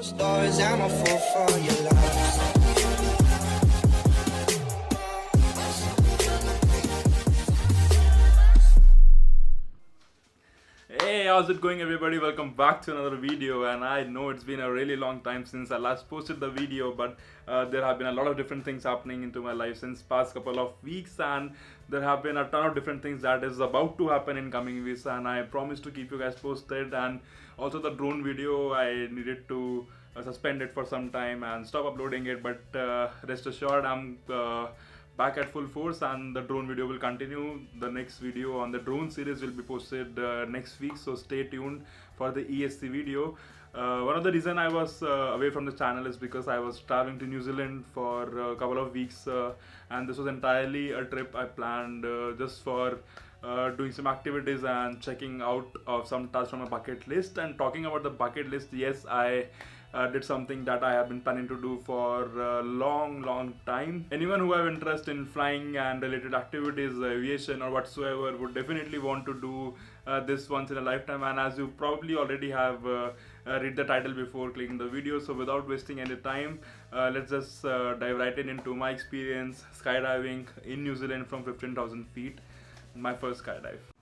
Stars, I'm a fool for your love. Hey, how's it going everybody? Welcome back to another video. And I know it's been a really long time since I last posted the video, but there have been a lot of different things happening into my life since past couple of weeks, and there have been a ton of different things that is about to happen in coming weeks, and I promise to keep you guys posted. And also the drone video, I needed to suspend it for some time and stop uploading it, but rest assured I'm back at full force, and the drone video will continue. The next video on the drone series will be posted next week, so stay tuned for the ESC video. One of the reason I was away from the channel is because I was traveling to New Zealand for a couple of weeks, and this was entirely a trip I planned just for doing some activities and checking out of some tasks from my bucket list. And talking about the bucket list, yes, I did something that I have been planning to do for a long time. Anyone who have interest in flying and related activities, aviation or whatsoever, would definitely want to do this once in a lifetime. And as you probably already have read the title before clicking the video, so without wasting any time, let's just dive right into my experience skydiving in New Zealand from 15,000 feet, my first skydive.